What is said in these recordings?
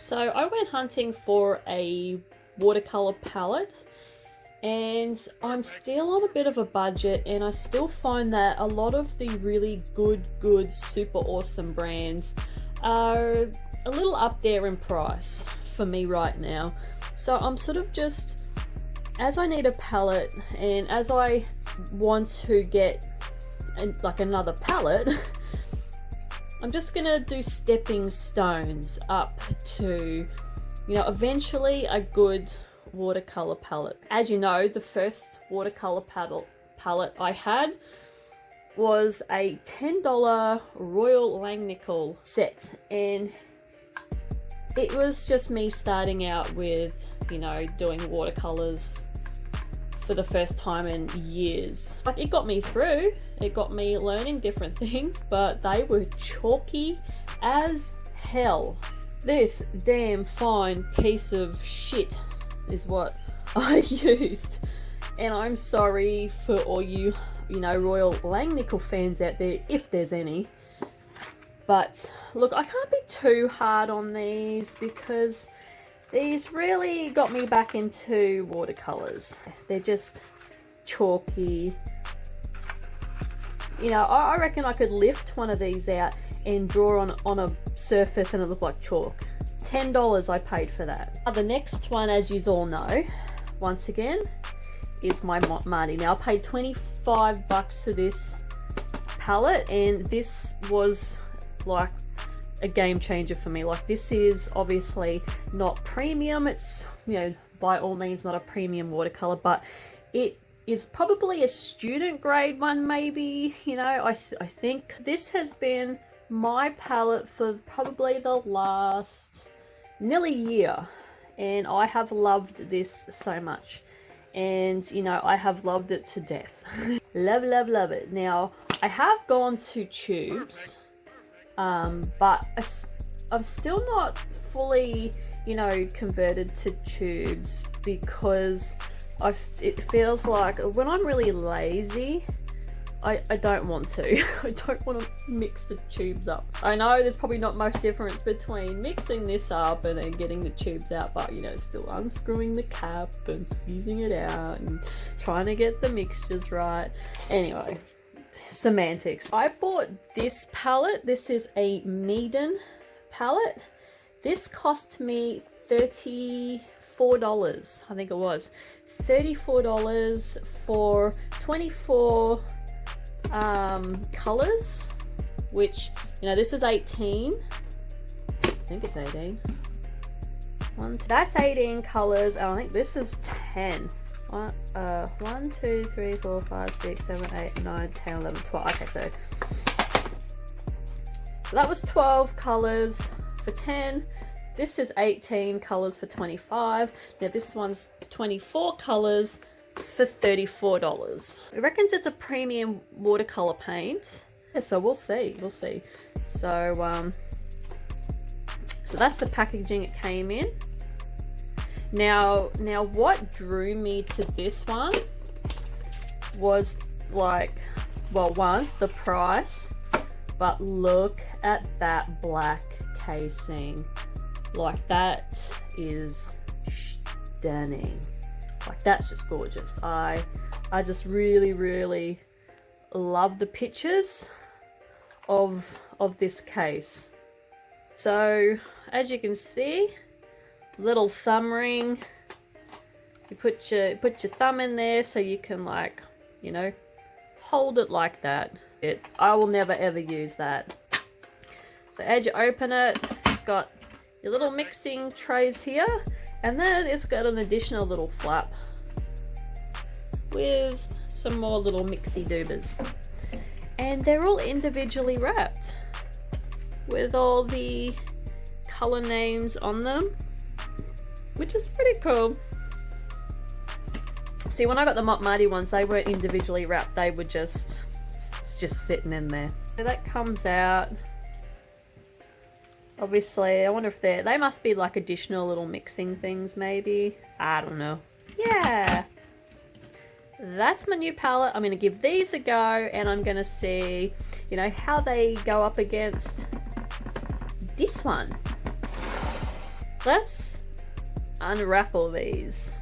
So I went hunting for a watercolor palette, and I'm still on a bit of a budget, and I still find that a lot of the really good super awesome brands are a little up there in price for me right now. So I'm sort of just, as I need a palette and as I want to get like another palette, I'm just gonna do stepping stones up to, you know, eventually a good watercolor palette. As you know, the first watercolor palette I had was a $10 Royal Langnickel set, and it was just me starting out with, you know, doing watercolors for the first time in years. Like, it got me through, it got me learning different things, but they were chalky as hell. This damn fine piece of shit is what I used, and I'm sorry for all you know, Royal Langnickel fans out there, if there's any. But look, I can't be too hard on these because these really got me back into watercolors. They're just chalky. You know, I reckon I could lift one of these out and draw on a surface and it looked like chalk. $10 I paid for that. The next one, as you all know, once again, is my Mont. Now I paid 25 bucks for this palette, and this was like a game changer for me. Like, this is obviously not premium, it's, you know, by all means not a premium watercolor, but it is probably a student grade one, maybe. You know, I think this has been my palette for probably the last nearly year, and I have loved this so much, and you know, I have loved it to death. love it. Now I have gone to tubes, but I'm still not fully, you know, converted to tubes, because it feels like when I'm really lazy, I don't want to. I don't want to mix the tubes up. I know there's probably not much difference between mixing this up and then getting the tubes out, but you know, still unscrewing the cap and squeezing it out and trying to get the mixtures right. Anyway, semantics. I bought this palette. This is a Meeden palette. This cost me $34, I think it was. $34 for 24 colors, which, you know, this is 18. I think it's 18. That's 18 colors, and I think this is 10. 1, 2, 3, 4, 5, 6, 7, 8, 9, 10, 11, 12. Okay, so that was 12 colors for 10. This is 18 colors for 25. Now this one's 24 colors for $34. It reckons it's a premium watercolor paint. Yeah, so we'll see. So that's the packaging it came in. Now what drew me to this one was, like, well, one, the price, but look at that black casing. Like, that is stunning. Like, that's just gorgeous. I just really love the pictures of this case. So as you can see, little thumb ring. You put your thumb in there so you can, like, you know, hold it like that. I will never ever use that. So as you open it, it's got your little mixing trays here, and then it's got an additional little flap with some more little mixy doobers, and they're all individually wrapped with all the color names on them, which is pretty cool. See, when I got the Marte ones, they weren't individually wrapped, they were just sitting in there. So that comes out. Obviously, I wonder if they must be like additional little mixing things, maybe. I don't know. Yeah. That's my new palette. I'm going to give these a go, and I'm going to see, you know, how they go up against this one. let's unwrap all these.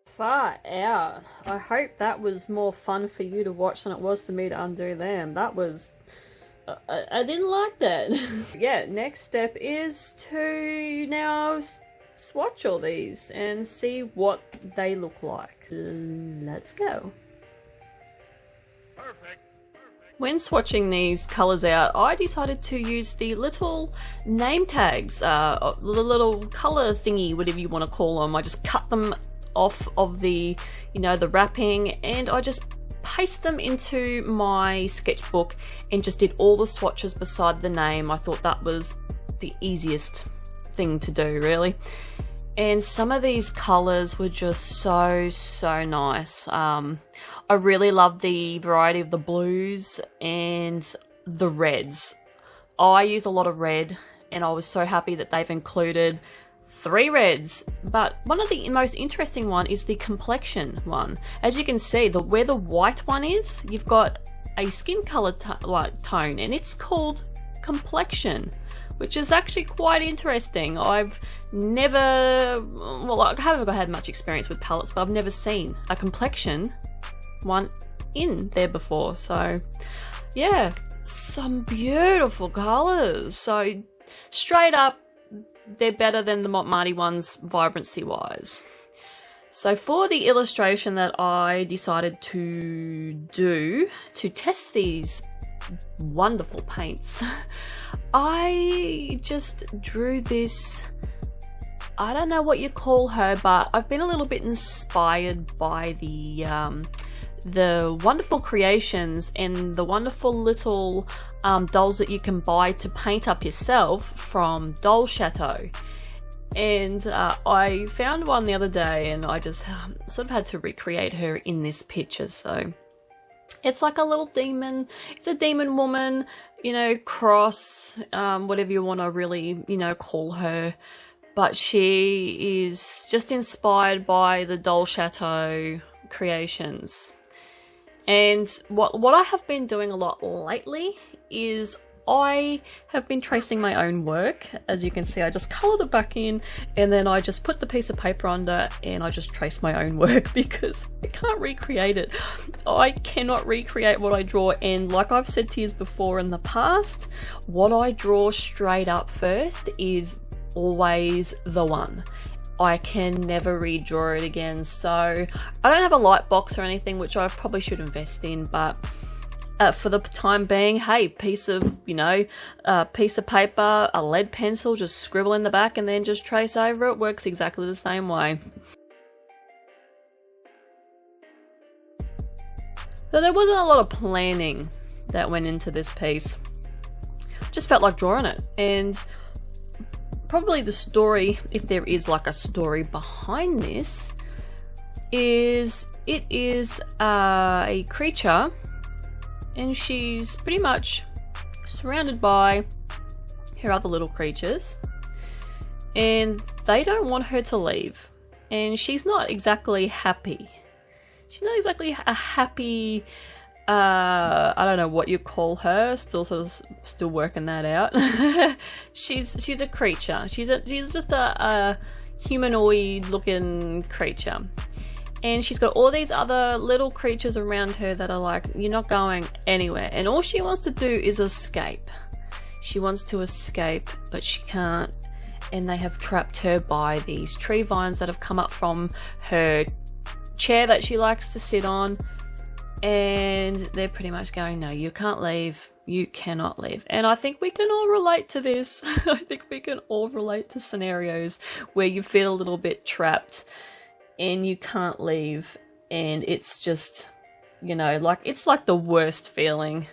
Far out. I hope that was more fun for you to watch than it was for me to undo them. That was... I didn't like that. Yeah, next step is to now swatch all these and see what they look like. Let's go. Perfect. When swatching these colours out, I decided to use the little name tags, the little colour thingy, whatever you want to call them. I just cut them off of the, you know, the wrapping, and I just paste them into my sketchbook and just did all the swatches beside the name. I thought that was the easiest thing to do, really. And some of these colours were just so nice. I really love the variety of the blues and the reds. I use a lot of red, and I was so happy that they've included 3 reds, but one of the most interesting one is the complexion one. As you can see, where the white one is, you've got a skin color tone, and it's called complexion, which is actually quite interesting. I've never, well, I haven't had much experience with palettes, but I've never seen a complexion one in there before. So yeah, some beautiful colors. So straight up, they're better than the Marte ones vibrancy wise. So for the illustration that I decided to do to test these wonderful paints, I just drew this, I don't know what you call her, but I've been a little bit inspired by the wonderful creations and the wonderful little dolls that you can buy to paint up yourself from Doll Chateau. And I found one the other day, and I just sort of had to recreate her in this picture. So it's like a little demon. It's a demon woman, you know, cross, whatever you want to really, you know, call her. But she is just inspired by the Doll Chateau creations. And what I have been doing a lot lately is I have been tracing my own work. As you can see, I just coloured it back in, and then I just put the piece of paper under and I just trace my own work because I can't recreate it. I cannot recreate what I draw, and like I've said to you before in the past, what I draw straight up first is always the one. I can never redraw it again. So I don't have a light box or anything, which I probably should invest in, but for the time being, hey, piece of paper, a lead pencil, just scribble in the back and then just trace over it. Works exactly the same way. So there wasn't a lot of planning that went into this piece. Just felt like drawing it. And probably the story, if there is like a story behind this, is it is a creature, and she's pretty much surrounded by her other little creatures, and they don't want her to leave, and she's not exactly happy. She's not exactly a happy, I don't know what you call her, still working that out. she's a creature. She's just a humanoid looking creature. And she's got all these other little creatures around her that are like, you're not going anywhere. And all she wants to do is escape. She wants to escape, but she can't. And they have trapped her by these tree vines that have come up from her chair that she likes to sit on, and they're pretty much going, no, you can't leave, you cannot leave. And I think we can all relate to this. I think we can all relate to scenarios where you feel a little bit trapped and you can't leave, and it's just, you know, like, it's like the worst feeling.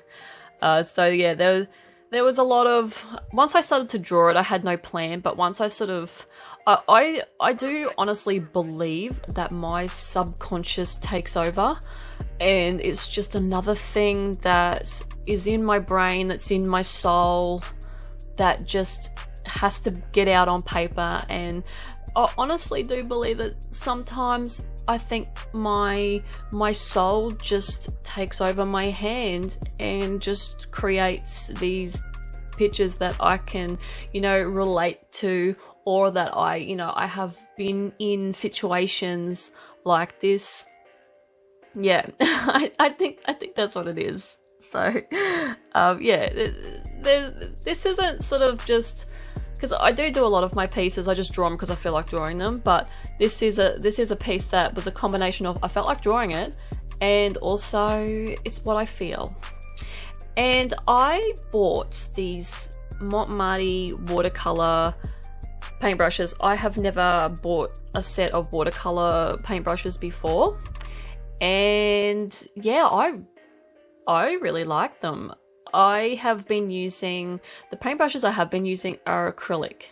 So yeah, there was a lot of, once I started to draw it, I had no plan, but once I sort of, I do honestly believe that my subconscious takes over, and it's just another thing that is in my brain, that's in my soul, that just has to get out on paper. And I honestly do believe that sometimes I think my soul just takes over my hand and just creates these pictures that I can, you know, relate to, or that I have been in situations like this. Yeah, I think that's what it is. So, yeah, this isn't sort of just, because I do a lot of my pieces, I just draw them because I feel like drawing them, but this is a piece that was a combination of, I felt like drawing it, and also it's what I feel. And I bought these Marte watercolor paintbrushes. I have never bought a set of watercolor paintbrushes before, and yeah, I really like them. I have been using, the paintbrushes I have been using are acrylic.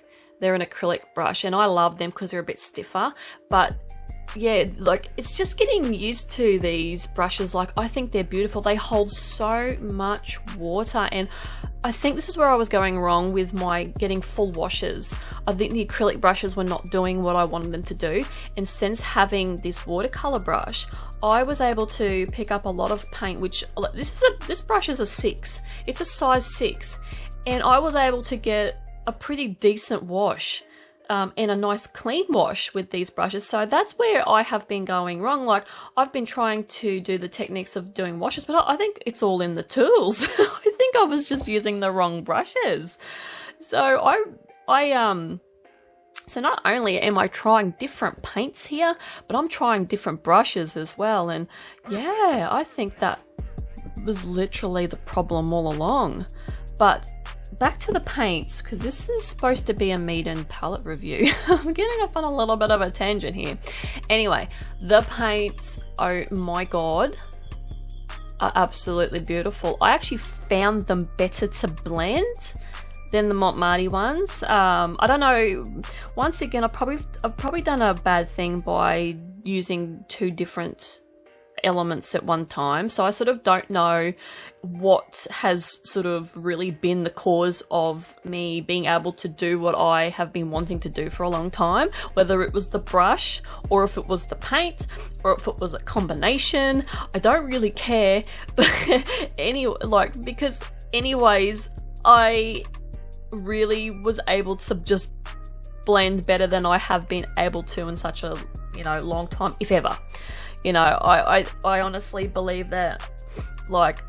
They're an acrylic brush, and I love them because they're a bit stiffer. But yeah, like, it's just getting used to these brushes. Like, I think they're beautiful. They hold so much water, and I think this is where I was going wrong with my getting full washes. I think the acrylic brushes were not doing what I wanted them to do, and since having this watercolor brush, I was able to pick up a lot of paint, which this brush is a 6. It's a size 6, and I was able to get a pretty decent wash. And a nice clean wash with these brushes. So that's where I have been going wrong. Like, I've been trying to do the techniques of doing washes, but I think it's all in the tools. I think I was just using the wrong brushes. So so not only am I trying different paints here, but I'm trying different brushes as well. And yeah, I think that was literally the problem all along. But back to the paints, because this is supposed to be a Meeden palette review. I'm getting off on a little bit of a tangent here. Anyway, the paints, oh my god, are absolutely beautiful. I actually found them better to blend than the Marte ones. I don't know, once again, I've probably done a bad thing by using two different elements at one time, so I sort of don't know what has sort of really been the cause of me being able to do what I have been wanting to do for a long time, whether it was the brush or if it was the paint or if it was a combination. I don't really care, but because anyways, I really was able to just blend better than I have been able to in such a long time, if ever. I honestly believe that, like,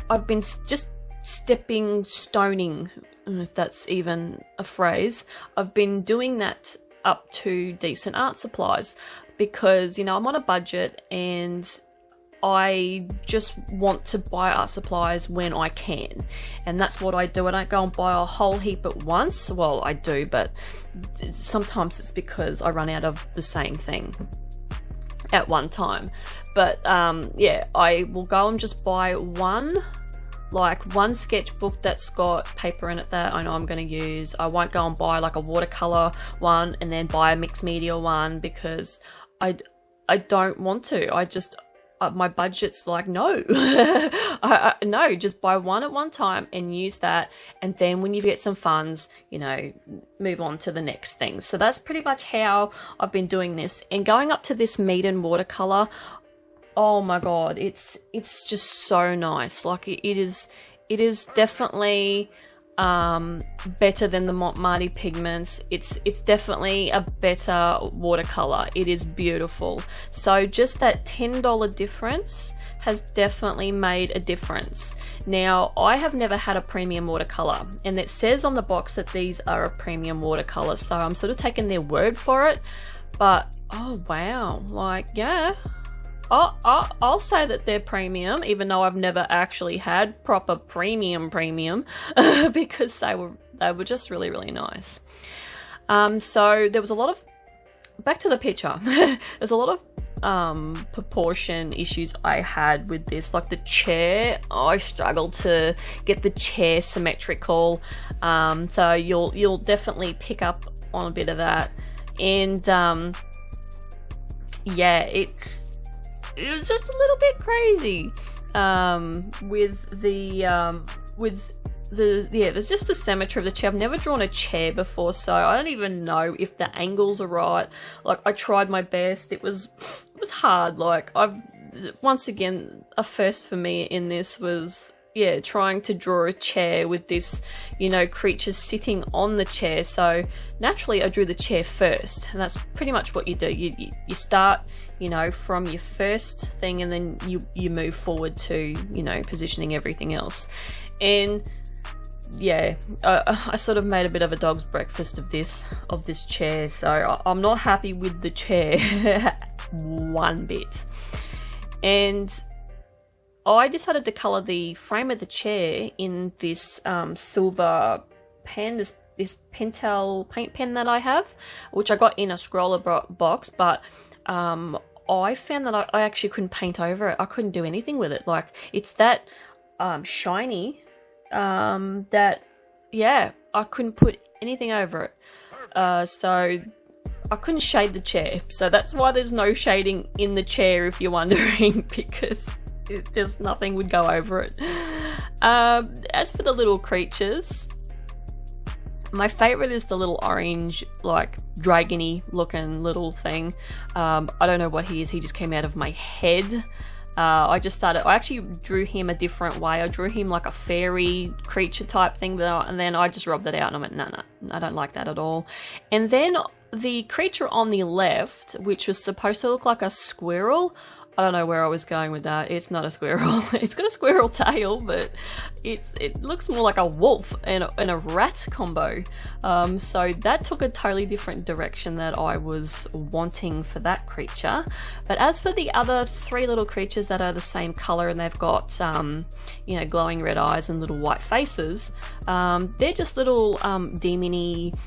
I've been just stepping stoning, if that's even a phrase. I've been doing that up to decent art supplies because, I'm on a budget and I just want to buy art supplies when I can. And that's what I do. I don't go and buy a whole heap at once. Well, I do, but sometimes it's because I run out of the same thing at one time. But yeah, I will go and just buy one sketchbook that's got paper in it that I know I'm going to use. I won't go and buy like a watercolor one and then buy a mixed media one because I don't want to. I just my budget's like, no. No, just buy one at one time and use that, and then when you get some funds, move on to the next thing. So that's pretty much how I've been doing this. And going up to this Meeden watercolor, oh my god, it's just so nice. Like, it is definitely better than the Marte pigments. It's definitely a better watercolor. It is beautiful. So just that $10 difference has definitely made a difference. Now, I have never had a premium watercolor, and it says on the box that these are a premium watercolor, so I'm sort of taking their word for it. But oh wow, like yeah, I'll say that they're premium, even though I've never actually had proper premium because they were just really, really nice. So there was a lot of, back to the picture, there's a lot of proportion issues I had with this. Like the chair, I struggled to get the chair symmetrical. So you'll definitely pick up on a bit of that. And yeah, it was just a little bit crazy there's just the symmetry of the chair. I've never drawn a chair before, so I don't even know if the angles are right. Like, I tried my best. It was hard. Like, once again, a first for me in this was, yeah, trying to draw a chair with this, you know, creature sitting on the chair. So naturally I drew the chair first, and that's pretty much what you do. You start, you know, from your first thing, and then you move forward to, you know, positioning everything else. And yeah, I sort of made a bit of a dog's breakfast of this chair, so I'm not happy with the chair one bit. And I decided to colour the frame of the chair in this silver pen, this Pentel paint pen that I have, which I got in a scroller box, but I found that I actually couldn't paint over it. I couldn't do anything with it. Like, it's that shiny that, yeah, I couldn't put anything over it. So I couldn't shade the chair. So that's why there's no shading in the chair, if you're wondering, because it just nothing would go over it. As for the little creatures, my favourite is the little orange, like, dragony looking little thing. I don't know what he is. He just came out of my head. I actually drew him a different way. I drew him like a fairy creature type thing, and then I just rubbed it out and I went, no, I don't like that at all. And then the creature on the left, which was supposed to look like a squirrel, I don't know where I was going with that. It's not a squirrel. It's got a squirrel tail, but it looks more like a wolf and a rat combo. So that took a totally different direction that I was wanting for that creature. But as for the other three little creatures that are the same color and they've got you know, glowing red eyes and little white faces, they're just little demony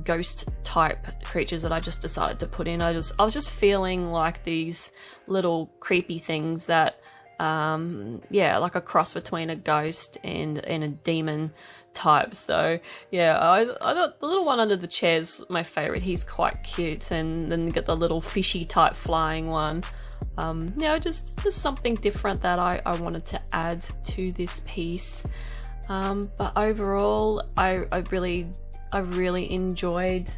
ghost type creatures that I just decided to put in. I was just feeling like these little creepy things that yeah, like a cross between a ghost and a demon type. So yeah, I thought the little one under the chair's my favorite. He's quite cute, and then you get the little fishy type flying one. You know, just something different that I wanted to add to this piece. But overall, I really enjoyed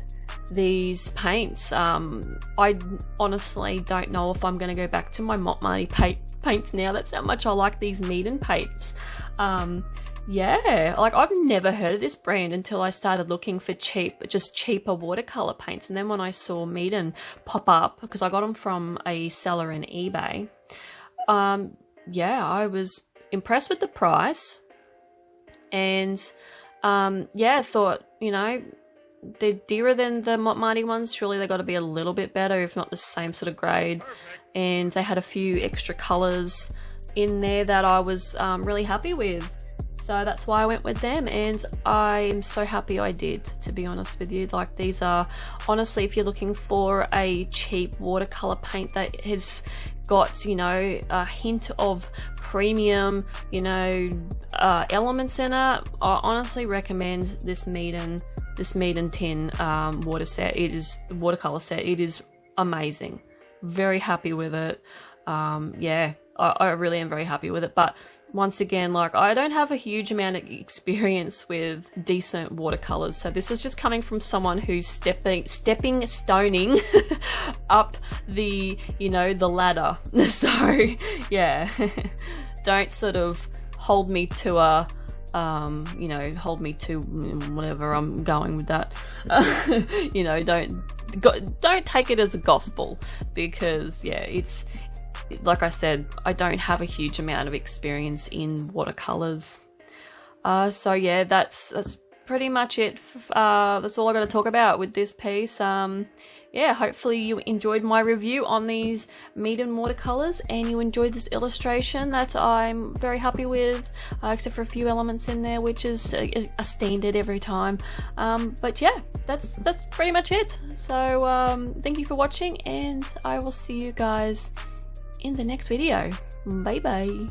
these paints. I honestly don't know if I'm going to go back to my Marte paints now. That's how much I like these Meeden paints. Yeah, like, I've never heard of this brand until I started looking for cheaper watercolor paints. And then when I saw Meeden pop up, because I got them from a seller in eBay, yeah, I was impressed with the price. And yeah, I thought, you know, they're dearer than the Marte ones. Surely they got to be a little bit better, if not the same sort of grade. And they had a few extra colors in there that I was really happy with. So that's why I went with them, and I'm so happy I did, to be honest with you. Like, these are, honestly, if you're looking for a cheap watercolor paint that has got, you know, a hint of premium, you know, elements in it, I honestly recommend this Meeden 10 watercolor set. It is amazing. Very happy with it. Yeah, I really am very happy with it. But once again, like, I don't have a huge amount of experience with decent watercolors, so this is just coming from someone who's stepping stoning up the, you know, the ladder. So yeah, don't sort of hold me to a you know, hold me to whatever I'm going with that. You know, don't take it as a gospel, because yeah, it's, like I said, I don't have a huge amount of experience in watercolors. So yeah, that's pretty much it. That's all I got to talk about with this piece. Yeah, hopefully you enjoyed my review on these Meeden watercolors and you enjoyed this illustration that I'm very happy with, except for a few elements in there, which is a standard every time. But yeah, that's pretty much it. So thank you for watching, and I will see you guys in the next video. Bye bye.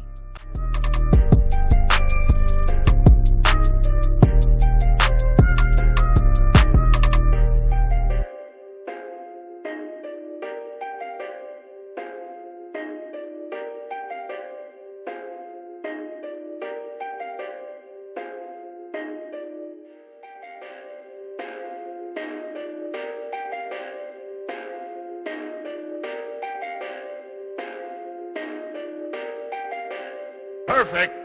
Perfect.